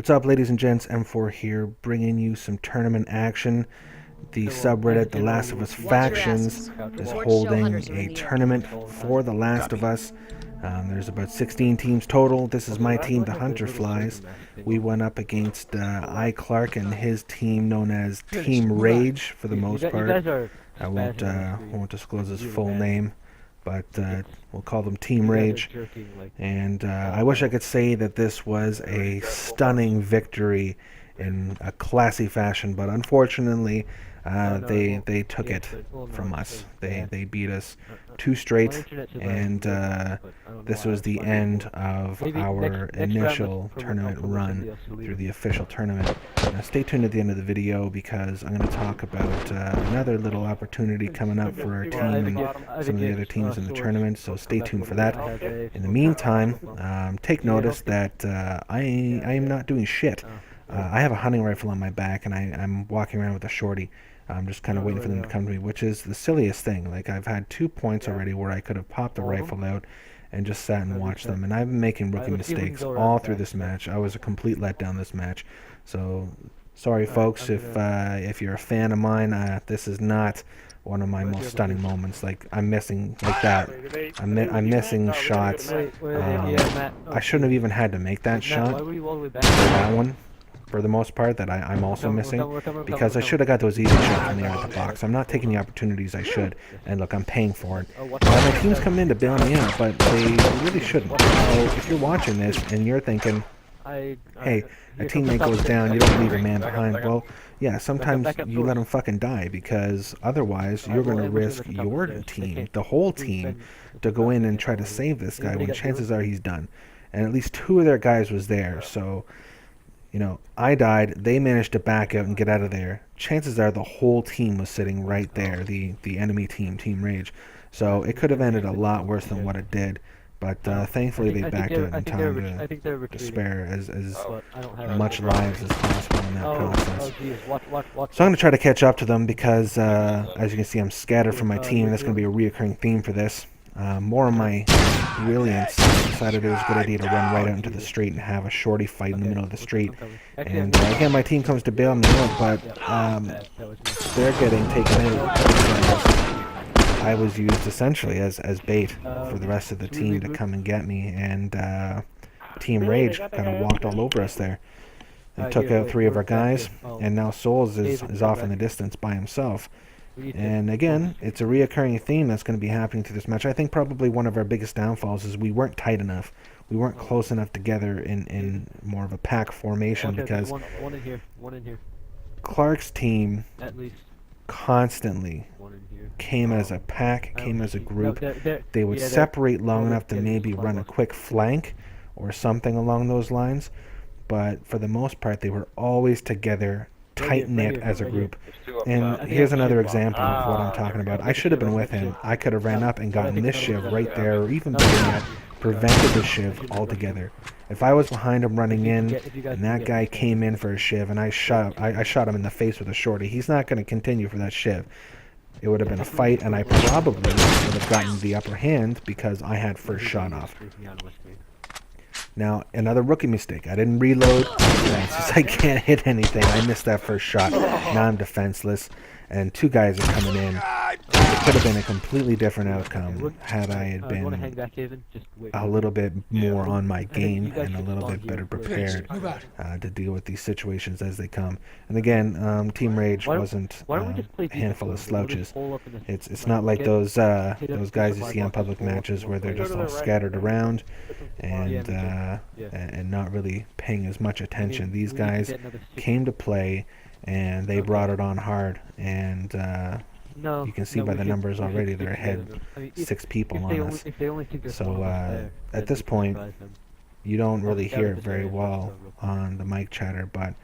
What's up, ladies and gents? M4 here, bringing you some tournament action. The subreddit, The Last of Us Factions, is holding a tournament for The Last of Us. There's about 16 teams total. This is my team, the Hunterflies. We went up against Clark and his team, known as Team Rage for the most part. I won't disclose his full name, but we'll call them Team Rage. And I wish I could say that this was a stunning victory in a classy fashion, but unfortunately they took it from us. They beat us 2 straight, and this was the end of our initial tournament run through the official tournament. Now stay tuned at the end of the video, because I'm going to talk about another little opportunity coming up for our team and some of the other teams in the tournament, so stay tuned for that. In the meantime, take notice that I am not doing shit. I have a hunting rifle on my back, and I'm walking around with a shorty. I'm just kind of waiting for them to come to me, which is the silliest thing. Like, I've had 2 points already where I could have popped the rifle out and just sat and watched them. And I've been making rookie mistakes all through this match. I was a complete letdown this match. So, sorry folks, if you're a fan of mine, this is not one of my most stunning moments. Like, I'm missing, like that. I'm missing shots. I shouldn't have even had to make that shot, that one, for the most part, that I'm also missing, because I should have got those easy shots when they are at the box. I'm not taking the opportunities I should, and look, I'm paying for it. My team's coming in to bail me out, but they really shouldn't. So if you're watching this and you're thinking, hey, a teammate goes down, you don't leave a man behind, well, yeah, sometimes you let him fucking die, because otherwise you're going to risk your team, the whole team, to go in and try to save this guy when chances are he's done. And at least 2 of their guys was there, so, you know, I died, they managed to back out and get out of there. Chances are the whole team was sitting right there, the enemy team, Team Rage. So it could have ended a lot worse than what it did. But thankfully they backed out in time to spare as much lives as possible in that process. So I'm going to try to catch up to them, because as you can see, I'm scattered from my team, and that's going to be a reoccurring theme for this. More of my brilliance, I decided it was a good idea to run right out into the street and have a shorty fight in the middle of the street. And again, my team comes to bail me out, but they're getting taken out. I was used essentially as bait for the rest of the team to come and get me, and Team Rage kind of walked all over us there and took out 3 of our guys, and now Souls is off in the distance by himself. And again, it's a reoccurring theme that's going to be happening through this match. I think probably one of our biggest downfalls is we weren't tight enough. We weren't close enough together in more of a pack formation, because Clark's team constantly came as a pack, came as a group. They would separate long enough to maybe run a quick flank or something along those lines, but for the most part they were always together, tight-knit as a group. And here's another example of what I'm talking about. I should have been with him. I could have ran up and gotten this shiv right there, or even better yet, prevented the shiv altogether. If I was behind him running in, and that guy came in for a shiv, and I shot him in the face with a shorty, he's not going to continue for that shiv. It would have been a fight, and I probably would have gotten the upper hand, because I had first shot off. Now, another rookie mistake. I didn't reload. Since I can't hit anything, I missed that first shot. Now I'm defenseless, and 2 guys are coming in. It could have been a completely different outcome had I had been a little bit more on my game and a little bit better prepared to deal with these situations as they come. And again, Team Rage wasn't a handful of slouches. It's not like those guys you see on public matches where they're just all scattered around and not really paying as much attention. These guys came to play, and they brought it on hard, and you can see by the numbers already they're ahead 6 people on us. So at this point, you don't really hear it very well on the mic chatter, but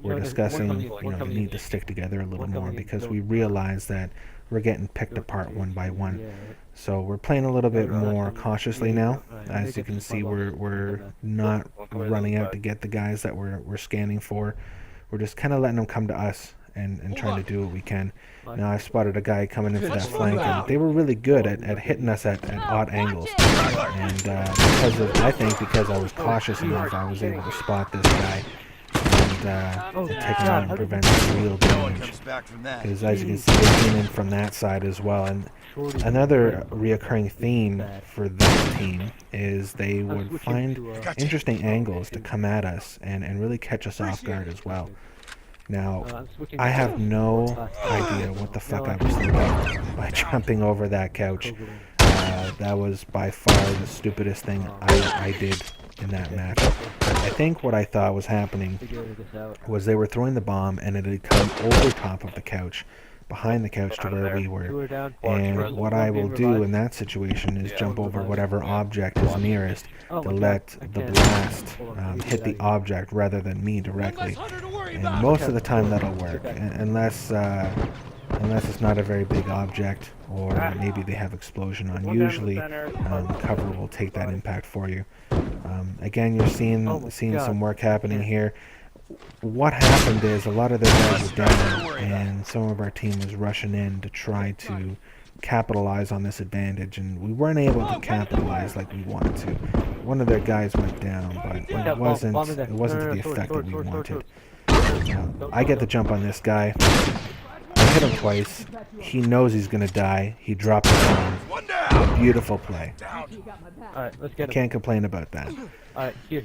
we're discussing, we need to stick together a little more, because we realize that we're getting picked apart one by one. So we're playing a little bit more cautiously now. As you can see, we're not running out to get the guys that we're scanning for. We're just kind of letting them come to us and trying to do what we can. Now, I spotted a guy coming into that flank, and they were really good at hitting us at odd angles. And I think because I was cautious enough, I was able to spot this guy take them out and prevent real damage. Because as you can see, they came in from that side as well. And another reoccurring theme for this team is they would find interesting angles to come at us and really catch us off guard as well. Now, I have no idea what the fuck I was thinking by jumping over that couch. That was by far the stupidest thing I did in that match. I think what I thought was happening was they were throwing the bomb and it had come over top of the couch, behind the couch to where we were. And what I will do in that situation is jump over whatever object is nearest to let the blast hit the object rather than me directly. And most of the time that'll work, unless it's not a very big object, or maybe they have explosion on. Usually, cover will take that impact for you. Again, you're seeing some work happening here. What happened is a lot of their guys were down, and some of our team was rushing in to try to capitalize on this advantage, and we weren't able to capitalize like we wanted to. One of their guys went down, but it wasn't to the effect that we wanted. I get the jump on this guy. I hit him twice. He knows he's gonna die. He dropped the bomb. Beautiful play. I can't complain about that.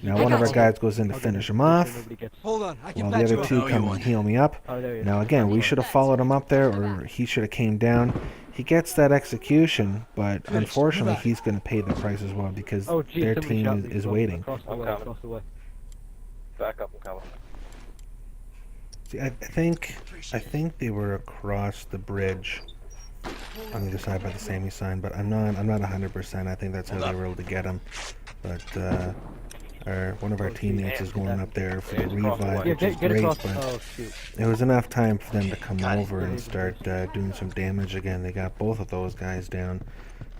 Now one of our guys goes in to finish him off, while the other two come and heal me up. Now again, we should have followed him up there, or he should have came down. He gets that execution, but unfortunately he's going to pay the price as well because their team is waiting. Back up, I'm coming. See, I think they were across the bridge on the other side by the Sammy sign, but I'm not 100%. I think that's how they were able to get him. But one of our teammates is going up there for the revive, which is great, but it was enough time for them to come over and start doing some damage again. They got both of those guys down,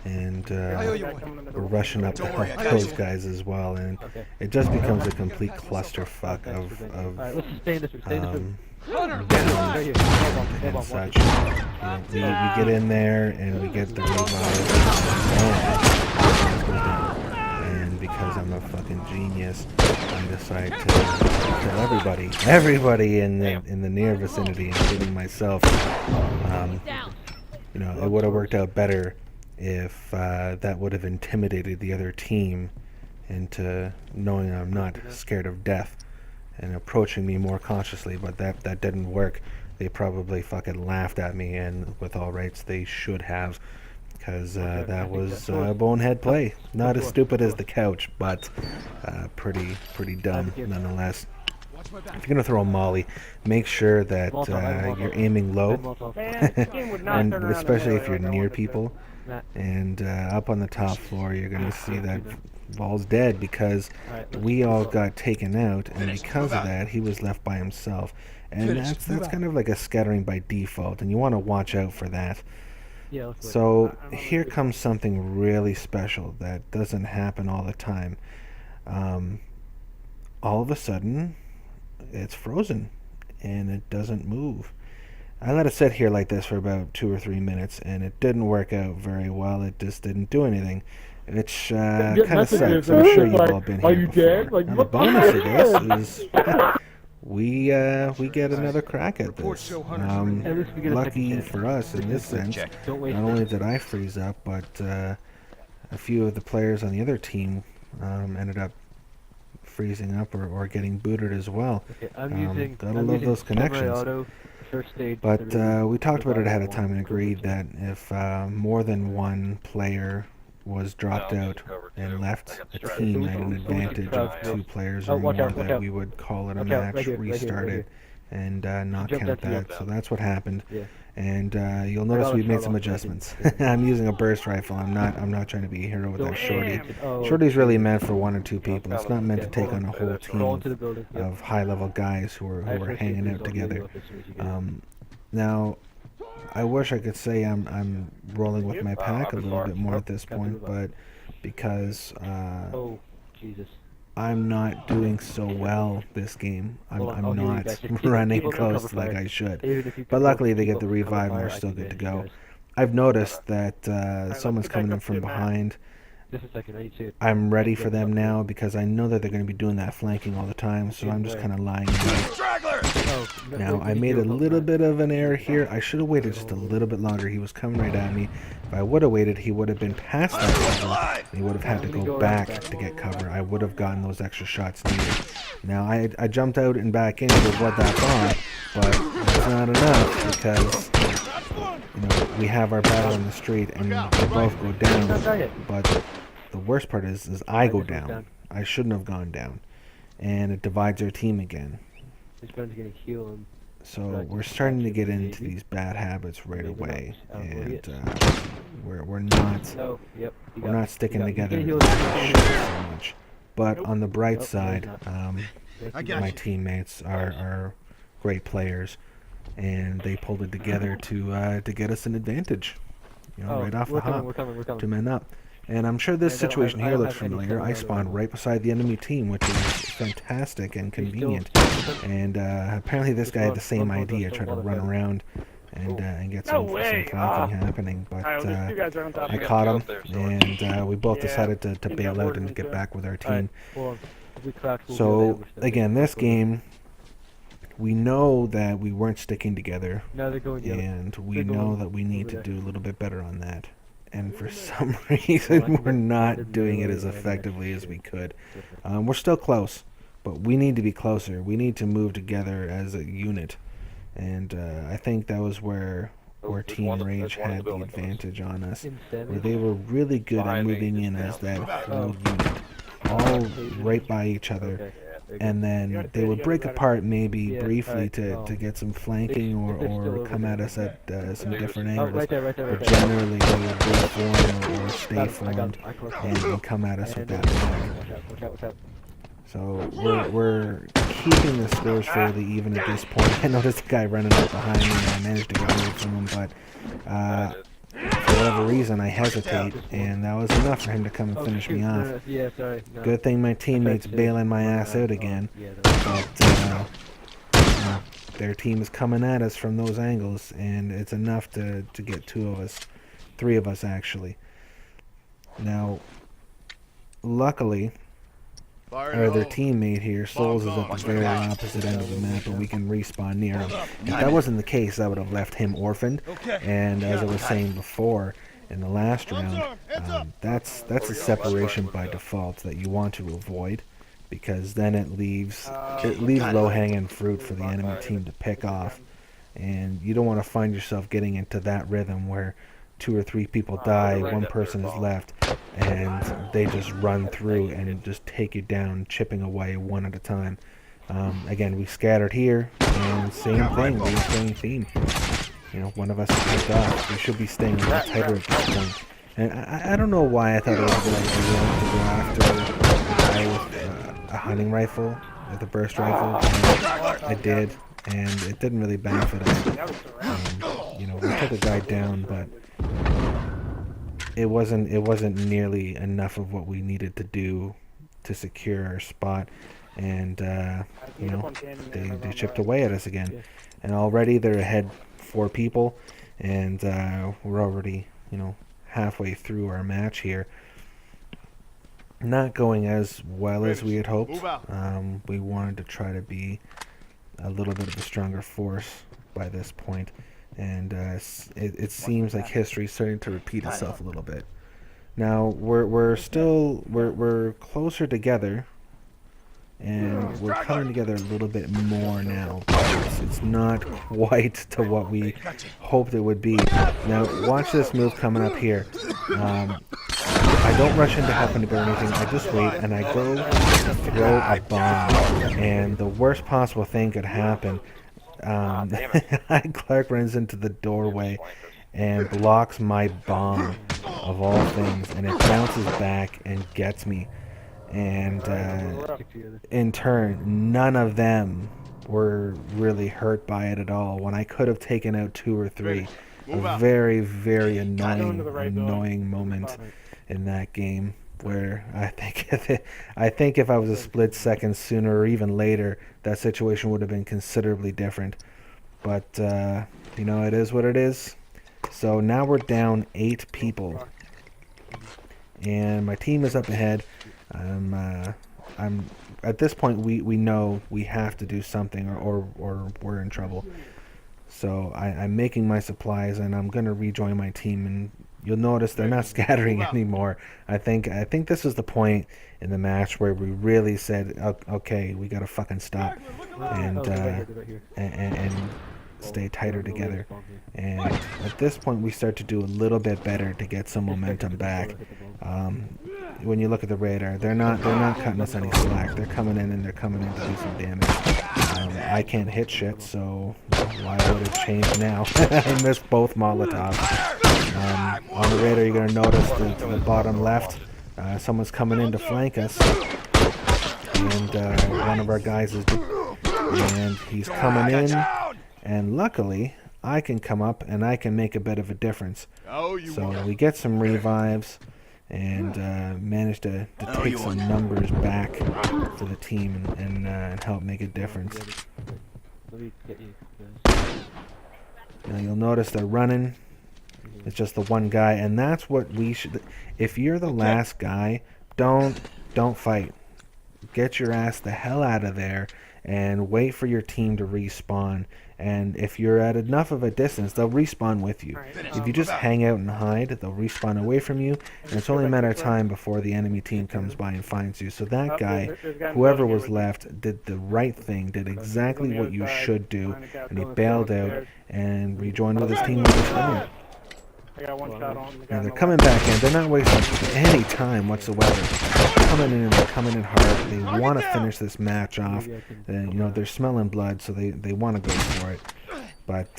and we're rushing up to help those guys as well, and it just becomes a complete clusterfuck of and such. We get in there and we get the revive, and because I'm a fucking genius, I decide to kill everybody in the near vicinity, including myself. It would have worked out better if that would have intimidated the other team into knowing I'm not scared of death and approaching me more cautiously, but that didn't work. They probably fucking laughed at me, and with all rights they should have, because that was bonehead play. Not as stupid as the couch, but pretty dumb nonetheless. If you're gonna throw a molly, make sure that you're aiming low, and especially if you're near people. And up on the top floor, you're gonna see that Ball's dead because we all got taken out, and because of that, he was left by himself. And that's kind of like a scattering by default, and you want to watch out for that. So here comes something really special that doesn't happen all the time. All of a sudden, it's frozen, and it doesn't move. I let it sit here like this for about 2 or 3 minutes, and it didn't work out very well. It just didn't do anything. Which kind of sucks. I'm sure you've all been here before. And the bonus of this is we get another crack at this. Lucky for us in this sense, not only did I freeze up, but a few of the players on the other team ended up freezing up or getting booted as well. Gotta love those connections. But we talked about it ahead of time and agreed that if more than one player was dropped out and left a team at an advantage of 2 players or more, that we would call it a match, restart it, and not count that. So that's what happened. And you'll notice we've made some adjustments. I'm using a burst rifle. I'm not trying to be a hero with that shorty. Shorty's really meant for 1 or 2 people. It's not meant to take on a whole team of high-level guys who are hanging out together. Now, I wish I could say I'm rolling with my pack a little bit more at this point, but because I'm not doing so well this game, I'm not running close like I should. But luckily they get the revive and we're still good to go. I've noticed that someone's coming in from behind, Just a second, I need to. I'm ready for them now because I know that they're going to be doing that flanking all the time, so I'm just kind of lying in wait. Oh, Now, I made a little bit of an error here. I should have waited just a little bit longer. He was coming right at me. If I would have waited, he would have been past that cover, and he would have had to go back to get cover. I would have gotten those extra shots needed. Now, I jumped out and back in to avoid that bomb, but it's not enough because, you know, we have our battle in the street, and they both go down, but the worst part is I go down. I shouldn't have gone down, and it divides our team again. So we're starting to get into these bad habits right away, and we're not sticking together so much. But on the bright side, my teammates are great players, and they pulled it together to get us an advantage. You know, right off the hop, 2 men up. And I'm sure this situation here looks familiar. I spawned right beside the enemy team, which is fantastic and convenient. And apparently this guy had the same idea, trying to run around and get some flanking happening. But I caught him, and we both decided to bail out and get back with our team. So, again, this game, we know that we weren't sticking together, and we know that we need to do a little bit better on that. And for some reason, we're not doing it as effectively as we could. We're still close, but we need to be closer. We need to move together as a unit. And I think that was where Team Rage had the advantage on us, where they were really good at moving in as that whole unit, all right by each other. And then they would break apart maybe briefly to get some flanking or come at us at some different angles. But generally they would reform or stay formed and come at us with that flank. So we're keeping the scores fairly even at this point. I noticed a guy running up behind me and I managed to get away from him, but for whatever reason, I hesitate, and that was enough for him to come and finish me off. Good thing my teammates bailing my ass out again, but their team is coming at us from those angles, and it's enough to get 2 of us, 3 of us actually. Now, luckily, our other teammate here, Souls, is at the very opposite end of the map, and we can respawn near him. If that wasn't the case, I would have left him orphaned. And as I was saying before, in the last round, that's a separation by default that you want to avoid, because then it leaves low-hanging fruit for the enemy team to pick off, and you don't want to find yourself getting into that rhythm where 2 or 3 people die, 1 person is left, and they just run through and just take you down, chipping away one at a time. Again, we scattered here, and same thing, reoccurring theme. You know, one of us is picked off. We should be staying a little tighter at this point. And I don't know why I thought it was a good idea to go after the guy with a hunting rifle, the burst rifle. And I did, and it didn't really benefit us. You know, we took a guy down, but it wasn't nearly enough of what we needed to do to secure our spot, and you know, they chipped away at us again, and already they're ahead 4 people, and we're already, you know, halfway through our match here. Not going as well as we had hoped. We wanted to try to be a little bit of a stronger force by this point. And it seems like history is starting to repeat itself a little bit. Now we're closer together, and we're coming together a little bit more now. It's not quite to what we hoped it would be. Now watch this move coming up here. I don't rush into helping or anything. I just wait and I go throw a bomb, and the worst possible thing could happen. Clark runs into the doorway and blocks my bomb, of all things, and it bounces back and gets me. And in turn, none of them were really hurt by it at all, when I could have taken out 2 or 3. A very, very annoying moment in that game, where I think if I was a split second sooner or even later, that situation would have been considerably different. But you know, it is what it is. So now we're down 8 people, and my team is up ahead. I'm at this point we know we have to do something or we're in trouble. So I'm making my supplies and I'm gonna rejoin my team, and you'll notice they're not scattering anymore. I think this is the point in the match where we really said, okay, we gotta fucking stop and stay tighter together. And at this point, we start to do a little bit better to get some momentum back. When you look at the radar, they're not cutting us any slack. They're coming in and they're coming in to do some damage. I can't hit shit, so why would it change now? I missed both Molotovs. On the radar, you're gonna notice to the bottom left, someone's coming in to flank us, and one of our guys is, and he's coming in, and luckily I can come up and I can make a bit of a difference. So we get some revives and manage to take some numbers back for the team and help make a difference. Now you'll notice they're running. It's just the one guy, and that's what we should. If you're the last guy, don't fight. Get your ass the hell out of there and wait for your team to respawn. And if you're at enough of a distance, they'll respawn with you. If you just hang out and hide, they'll respawn away from you, and it's only a matter of time before the enemy team comes by and finds you. So that guy, whoever was left, did the right thing, did exactly what you should do, and he bailed out and rejoined with his team. I got one shot on. Now they're coming back in. They're not wasting any time whatsoever. They're coming in and they're coming in hard. They want to finish this match off. They're smelling blood, so they want to go for it. But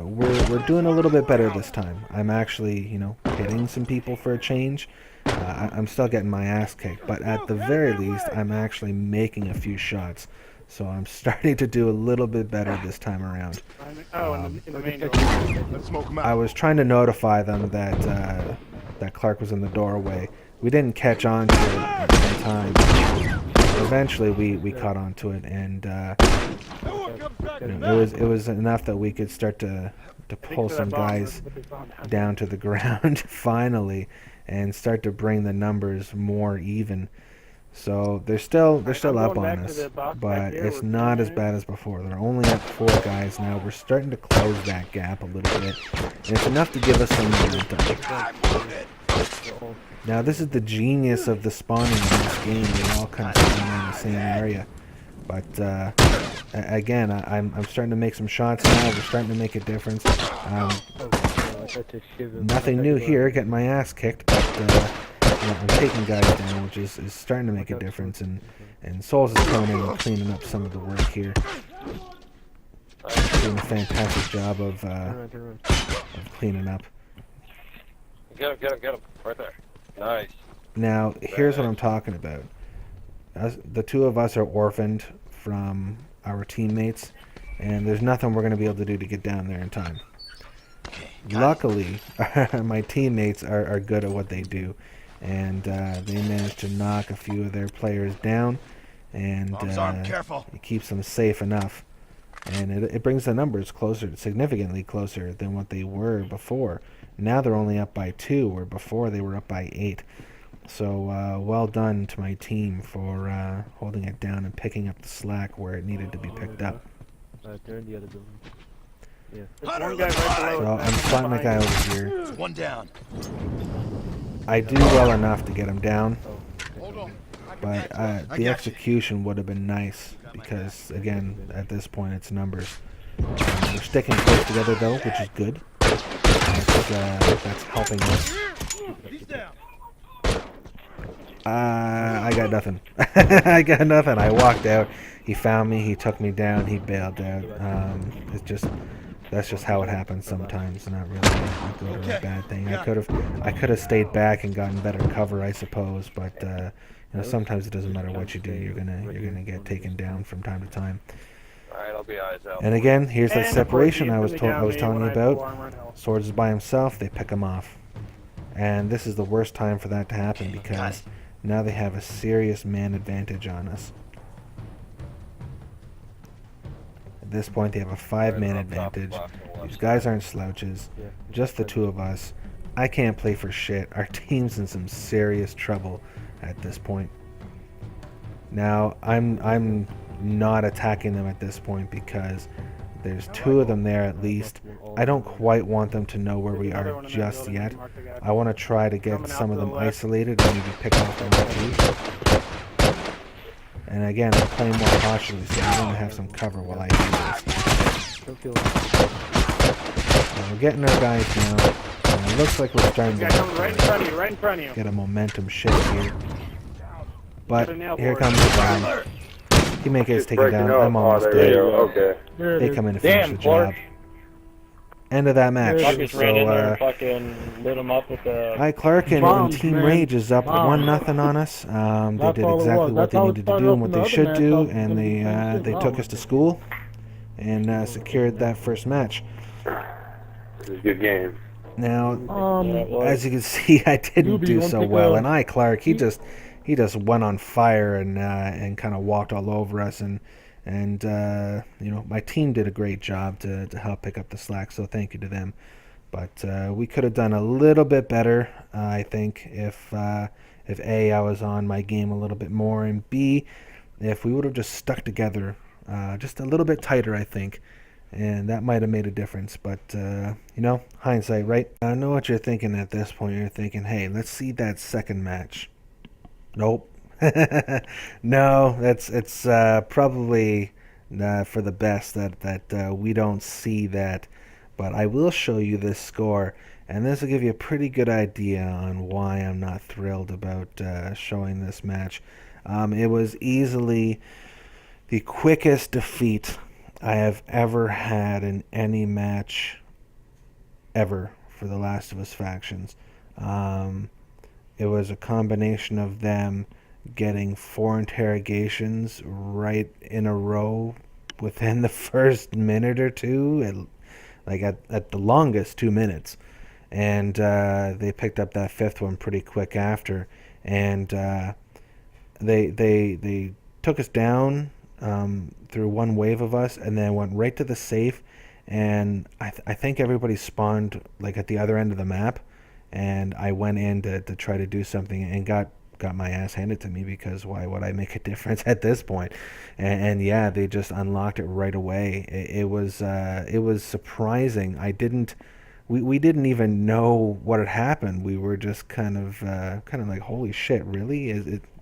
we're doing a little bit better this time. I'm actually, hitting some people for a change. I'm still getting my ass kicked, but at the very least, I'm actually making a few shots. So I'm starting to do a little bit better this time around. I was trying to notify them that Clark was in the doorway. We didn't catch on to it at the time. Eventually, we caught on to it, and it was enough that we could start to pull some guys down to the ground finally, and start to bring the numbers more even. So they're still up on us, but it's not as bad as before. They're only at 4 guys now. We're starting to close that gap a little bit, and it's enough to give us some momentum. Now this is the genius of the spawning in this game. They all kind of spawn in the same area. But again, I'm starting to make some shots now. We're starting to make a difference. Nothing new here. Getting my ass kicked, but. I'm taking guys down, which is starting to make a difference, and Souls is coming in and cleaning up some of the work here. Doing a fantastic job of cleaning up. Get him, right there. Nice. Now, here's what I'm talking about. The 2 of us are orphaned from our teammates, and there's nothing we're going to be able to do to get down there in time. Luckily, my teammates are good at what they do. And they managed to knock a few of their players down, and it keeps them safe enough. And it brings the numbers closer, significantly closer than what they were before. Now they're only up by 2, where before they were up by 8. So well done to my team for holding it down and picking up the slack where it needed to be picked up. They're in the other building. Yeah. One guy right below. So I'm spotting a guy over here. One down. I do well enough to get him down, but the execution would have been nice because, again, at this point it's numbers. We're sticking close together though, which is good. That's helping us. I got nothing. I got nothing. I walked out. He found me. He took me down. He bailed out. That's just how it happens sometimes. Not really a bad thing. I could have stayed back and gotten better cover, I suppose. But sometimes it doesn't matter what you do. You're gonna get taken down from time to time. All right, I'll be eyes out. And again, here's that separation I was telling you about. Swords is by himself. They pick him off, and this is the worst time for that to happen because now they have a serious man advantage on us. At this point, they have a 5-man advantage. These guys aren't slouches. Just the 2 of us. I can't play for shit. Our team's in some serious trouble at this point. Now, I'm not attacking them at this point because there's 2 of them there at least. I don't quite want them to know where we are just yet. I want to try to get some of them isolated and maybe pick off them too. And again, I'm playing more cautiously, so I'm going to have some cover while I do this. Now, we're getting our guys now. And it looks like we're starting to get a momentum shift here. But here comes the guy. Teammate gets taken down. I'm almost dead. Okay. They come in to finish the job. End of that match. So, Clark and Team Rage is up 1-0 on us. They did exactly what they needed to do and what they should do, and they took us to school and secured that first match. This is a good game. Now, as you can see, I didn't do so well, and Clark, he just went on fire and kind of walked all over us, and you know, my team did a great job to help pick up the slack, so thank you to them. But we could have done a little bit better, I think, if A, I was on my game a little bit more, and B, if we would have just stuck together just a little bit tighter, I think. And that might have made a difference, but, you know, hindsight, right? I know what you're thinking at this point. You're thinking, hey, let's see that second match. Nope. No, it's probably for the best that we don't see that. But I will show you this score, and this will give you a pretty good idea on why I'm not thrilled about showing this match. It was easily the quickest defeat I have ever had in any match ever for the Last of Us factions. It was a combination of them getting 4 interrogations right in a row within the first minute or two, at the longest 2 minutes, and they picked up that 5th one pretty quick after, and they took us down through one wave of us, and then went right to the safe, and I think everybody spawned like at the other end of the map, and I went in to try to do something and got my ass handed to me, because why would I make a difference at this point? And yeah, they just unlocked it right away. It was surprising. We didn't even know what had happened. We were just kind of like, holy shit, really?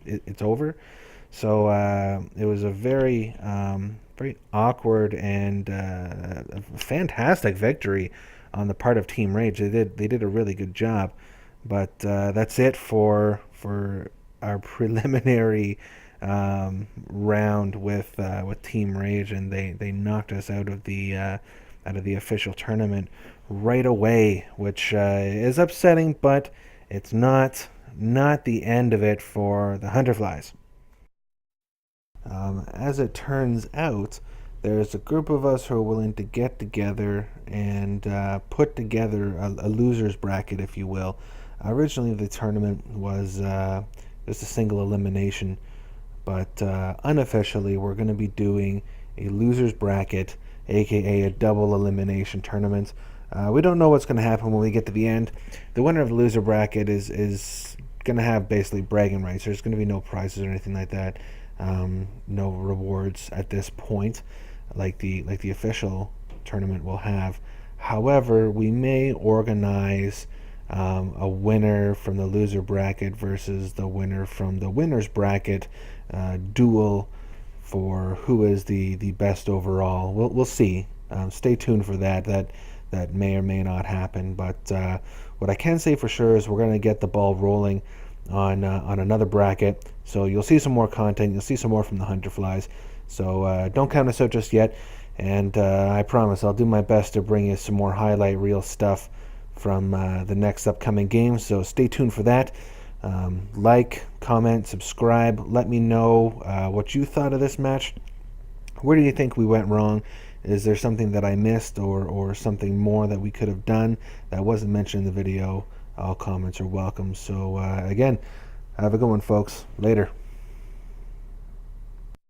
It's over? So it was a very awkward and a fantastic victory on the part of Team Rage. They did a really good job. But that's it for our preliminary round with Team Rage, and they knocked us out of the official tournament right away, which is upsetting, but it's not the end of it for the Hunterflies. As it turns out, there's a group of us who are willing to get together and put together a loser's bracket, if you will. Originally, the tournament was just a single elimination, but unofficially, we're going to be doing a loser's bracket, aka a double elimination tournament. We don't know what's going to happen when we get to the end. The winner of the loser bracket is going to have basically bragging rights. There's going to be no prizes or anything like that. No rewards at this point, like the official tournament will have. However, we may organize a winner from the loser bracket versus the winner from the winner's bracket duel for who is the best overall. We'll see. Stay tuned for that. That may or may not happen. But what I can say for sure is we're going to get the ball rolling on another bracket. So you'll see some more content. You'll see some more from the Hunterflies. So don't count us out just yet. And I promise I'll do my best to bring you some more highlight reel stuff from the next upcoming game. So stay tuned for that. Like, comment, subscribe. Let me know what you thought of this match. Where do you think we went wrong? Is there something that I missed or something more that we could have done that wasn't mentioned in the video? All comments are welcome. So again, have a good one, folks. Later.